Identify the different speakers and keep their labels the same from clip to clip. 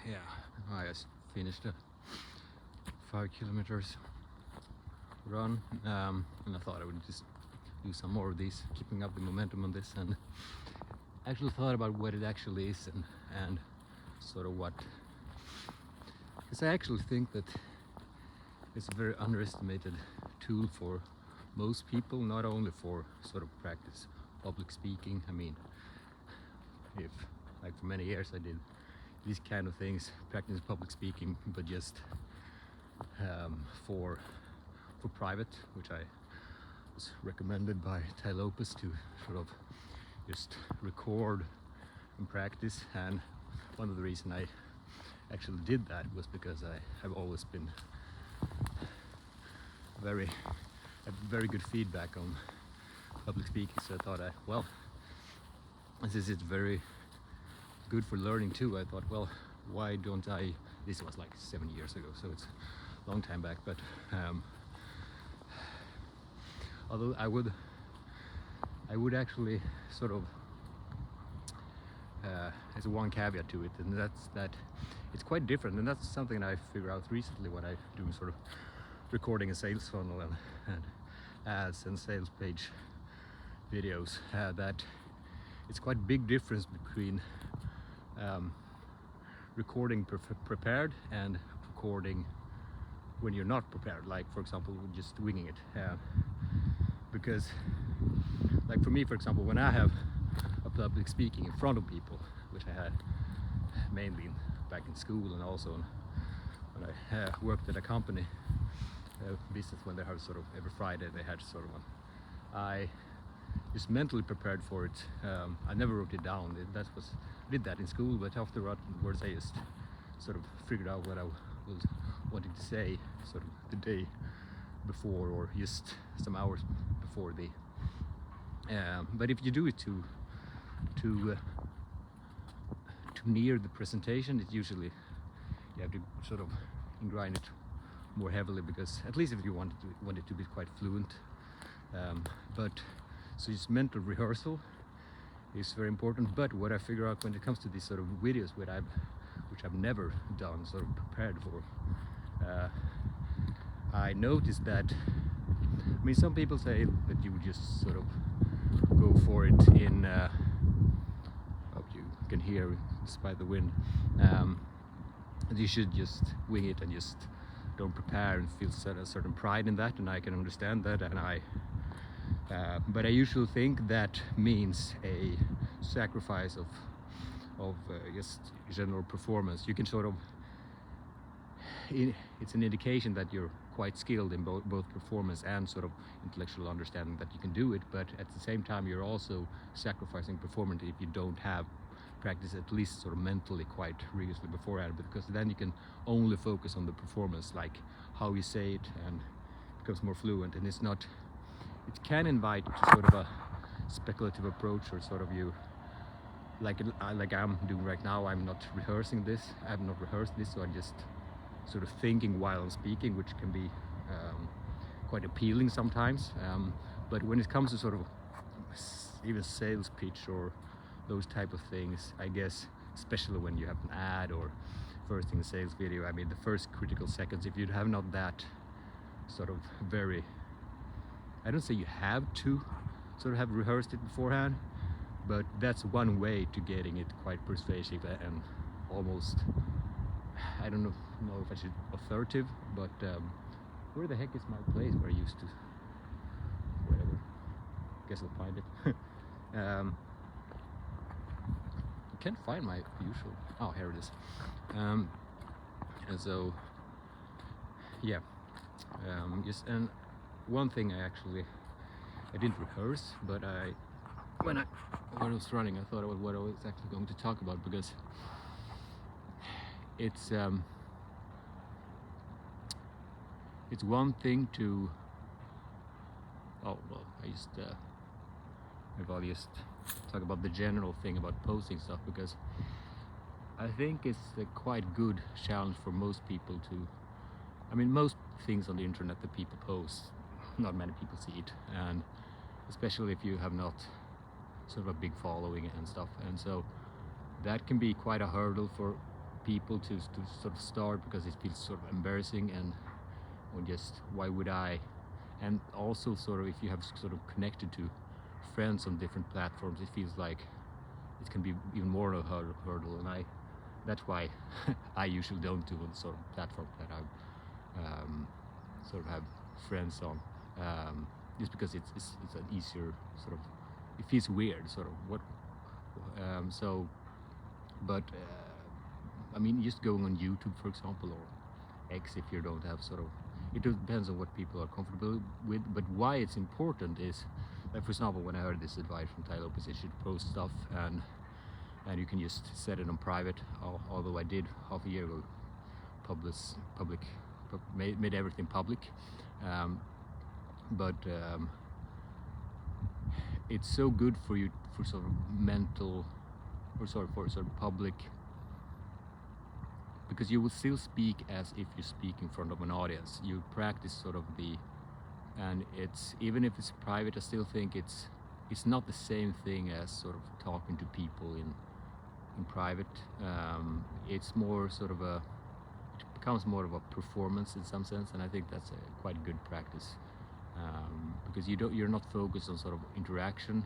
Speaker 1: Yeah, I just finished a 5 kilometers run, and I thought I would just do some more of these, keeping up the momentum on this, and actually thought about what it actually is and sort of what, because I actually think that it's a very underestimated tool for most people, not only for sort of practice public speaking. I mean, if like for many years I did these kind of things, practice public speaking, but just for private, which I was recommended by Tai Lopez to sort of just record and practice. And one of the reasons I actually did that was because I have always been had very good feedback on public speaking, so I thought, well, since it's very good for learning too, I thought, well, why don't I, this was like 7 years ago, so it's a long time back, but although I would actually sort of, there's one caveat to it, and that's that it's quite different, and that's something I figured out recently when I do sort of recording a sales funnel and ads and sales page videos, that it's quite a big difference between recording prepared and recording when you're not prepared, like for example just winging it, because like for me, for example, when I have a public speaking in front of people, which I had mainly back in school, and also when I worked at a company business, when they have sort of every Friday they had sort of one, I just mentally prepared for it. I never wrote it down. That was did that in school, but afterwards I just sort of figured out what I was wanting to say sort of the day before, or just some hours before the. But if you do it to near the presentation, it usually you have to sort of grind it more heavily, because at least if you want it to be quite fluent. But so it's mental rehearsal is very important. But what I figure out when it comes to these sort of videos which I've never done sort of prepared for, I noticed that, I mean, some people say that you just sort of go for it in hope you can hear despite the wind, you should just wing it and just don't prepare and feel a certain pride in that, and I can understand that, and but I usually think that means a sacrifice of just general performance. You can sort of, it's an indication that you're quite skilled in both performance and sort of intellectual understanding, that you can do it, but at the same time you're also sacrificing performance if you don't have practice at least sort of mentally quite rigorously beforehand, because then you can only focus on the performance, like how you say it, and becomes more fluent. And it's not, it can invite to sort of a speculative approach, or sort of you like I'm doing right now. I'm not rehearsing this, I have not rehearsed this, so I'm just sort of thinking while I'm speaking, which can be quite appealing sometimes, but when it comes to sort of even sales pitch or those type of things, I guess, especially when you have an ad or first in the sales video, I mean, the first critical seconds, if you have not that sort of very, I don't say you have to sort of have rehearsed it beforehand, but that's one way to getting it quite persuasive and almost, I don't know if I should authoritative, but where the heck is my place where I used to, whatever, guess I'll find it. I can't find my usual, oh, here it is. And so yeah, just, and one thing I didn't rehearse, but when I was running, I thought about what I was actually going to talk about, because it's one thing to, oh well, maybe I'll just talk about the general thing about posting stuff, because I think it's a quite good challenge for most people to, I mean, most things on the internet that people post, not many people see it, and especially if you have not sort of a big following and stuff, and so that can be quite a hurdle for people to sort of start because it feels sort of embarrassing, and or just why would I? And also sort of if you have sort of connected to friends on different platforms, it feels like it can be even more of a hurdle, and that's why I usually don't do the sort of platform that I sort of have friends on, just because it's an easier sort of, it feels weird sort of what so but I mean, just going on YouTube, for example, or X, if you don't have sort of, it depends on what people are comfortable with. But why it's important is, like for example, when I heard this advice from Tai Lopez, you should post stuff and you can just set it on private. Although I did half a year ago made everything public, but it's so good for you for sort of mental, or sorry, for sort of public, because you will still speak as if you speak in front of an audience. You practice sort of and it's, even if it's private, I still think it's not the same thing as sort of talking to people in private. It's more sort of it becomes more of a performance in some sense, and I think that's a quite good practice, because you're not focused on sort of interaction.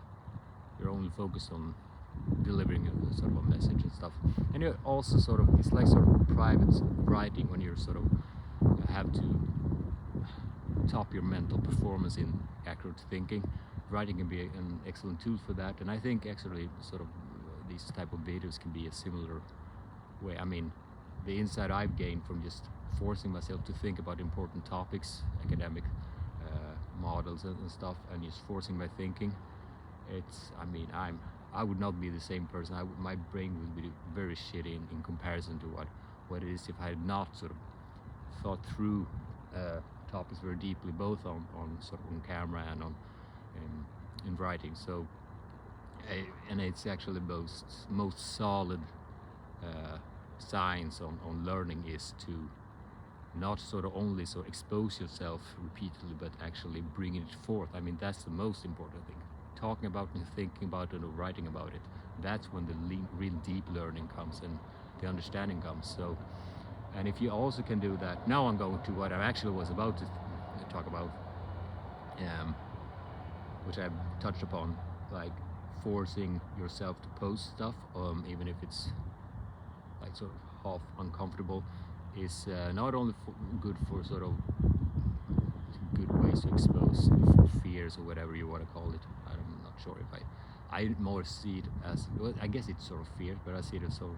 Speaker 1: You're only focused on delivering a sort of a message and stuff. And you're also sort of, it's like sort of private writing, when you're sort of have to top your mental performance in accurate thinking. Writing can be an excellent tool for that, and I think actually sort of these type of videos can be a similar way. I mean, the insight I've gained from just forcing myself to think about important topics, academic models and stuff, and just forcing my thinking, I mean, I would not be the same person. My brain would be very shitty in comparison to what it is if I had not sort of thought through topics very deeply, both on sort of on camera and in writing. So and it's actually most solid science on learning is to not sort of only so expose yourself repeatedly, but actually bringing it forth. I mean, that's the most important thing. Talking about it, thinking about it, or writing about it, that's when the real deep learning comes and the understanding comes. So, and if you also can do that, now I'm going to what I actually was about to talk about, which I've touched upon, like forcing yourself to post stuff, even if it's like sort of half uncomfortable, is not only good for sort of good ways to expose fears or whatever you want to call it. I'm not sure if I more see it as, well, I guess it's sort of fear, but I see it as sort of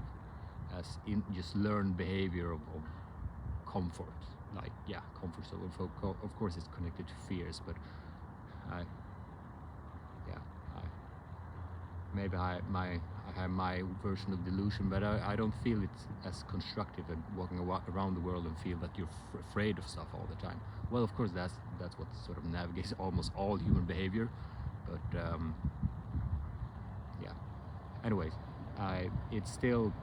Speaker 1: as in just learned behavior of comfort. Like, yeah, comfort. So of course it's connected to fears, but maybe I have my version of delusion, but I don't feel it as constructive as walking around the world and feel that you're afraid of stuff all the time. Well, of course that's what sort of navigates almost all human behavior, but yeah. Anyways, it's still.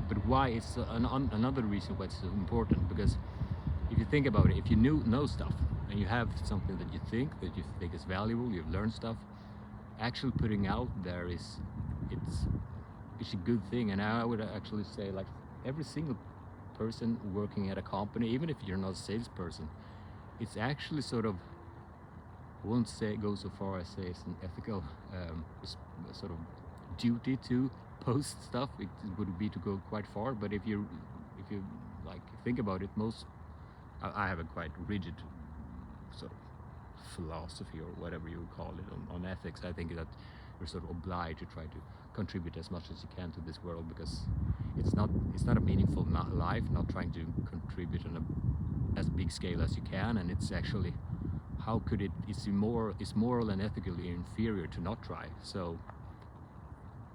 Speaker 1: But why it's another reason why it's so important, because if you think about it, if you know stuff and you have something that you think is valuable, you've learned stuff, actually putting out there it's a good thing. And I would actually say, like, every single person working at a company, even if you're not a salesperson, it's actually sort of, I won't say go so far as say it's an ethical sort of duty to post stuff. It would be to go quite far, but if you like think about it, I have a quite rigid sort of philosophy, or whatever you would call it, on ethics. I think that you're sort of obliged to try to contribute as much as you can to this world, because it's not a meaningful life not trying to contribute on as big scale as you can. And it's actually, how could it's moral and ethically inferior to not try. So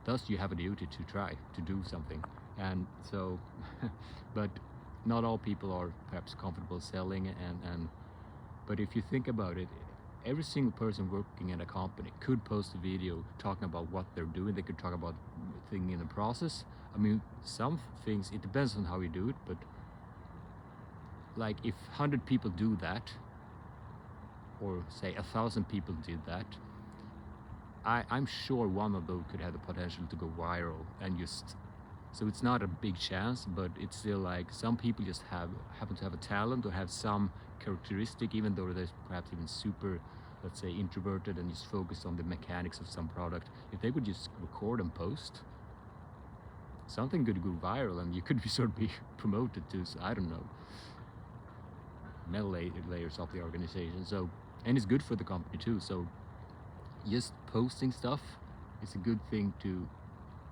Speaker 1: thus you have a duty to try to do something. And so but not all people are perhaps comfortable selling, but if you think about it, every single person working in a company could post a video talking about what they're doing. They could talk about things in the process. I mean, some things, it depends on how you do it, but like if 100 people do that, or say 1,000 people did that, I'm sure one of those could have the potential to go viral, and just so it's not a big chance, but it's still like some people just happen to have a talent or have some characteristic, even though they're perhaps even super, let's say, introverted and just focused on the mechanics of some product. If they would just record and post, something could go viral, and you could be sort of be promoted to, I don't know, middle layers of the organization. So, and it's good for the company too. So just posting stuff is a good thing to,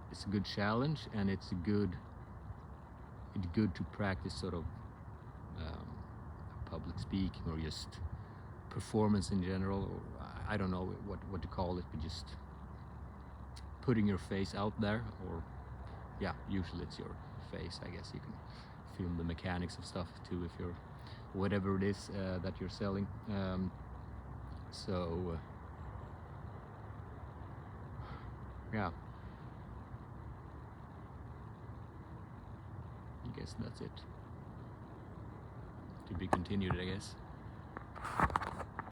Speaker 1: it's a good challenge, and it's good to practice sort of public speaking or just performance in general, or I don't know what to call it, but just putting your face out there. Or yeah, usually it's your face. I guess you can film the mechanics of stuff too if you're whatever it is that you're selling. So yeah, I guess that's it. To be continued, I guess.